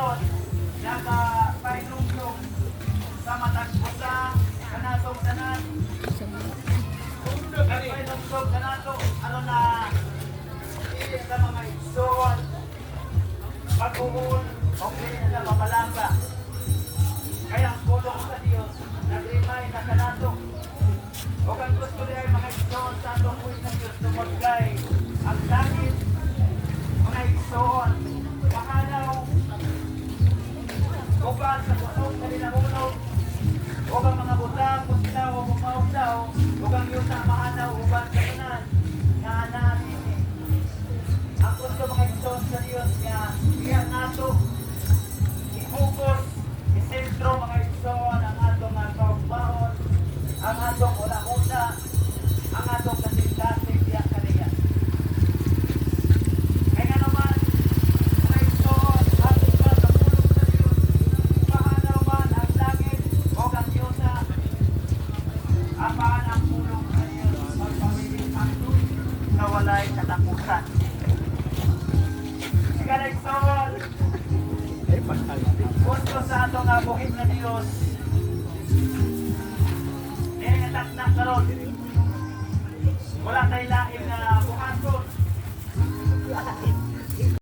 karon naga painumdum sa matag usa kanatong tanan. Painumdum kanato aron na sa mga igsoon pag-uul o na mamalanga. Kaya ang pulong sa Diyos nag-remind na kanato o kang gusto niya ay mga igsoon sa atong uwi ng Diyos tumagkay ang langit mga igsoon makanaw uban sa kusog na linamunog o kang mga butang kung sila o kumaog daw o kang yun na mahanaw uban sa tanan nga natin ang gusto mga igsoon sa Diyos nga iyan nato i-focus i-sentro mga igsoon ang atong kaugbaon ang atong una-una ang atong kasing-kasing diya kaniya. Kaya nga naman mga igsoon atong katapulong sa Diyos mahanaw man ang langit o ang Diyosa apahan ang pulong sa Diyos magpabilis ang Diyos na walay katapusan. Kaya na igsoon gusto sa atong abuhin na Diyos. Ngayon atak na karon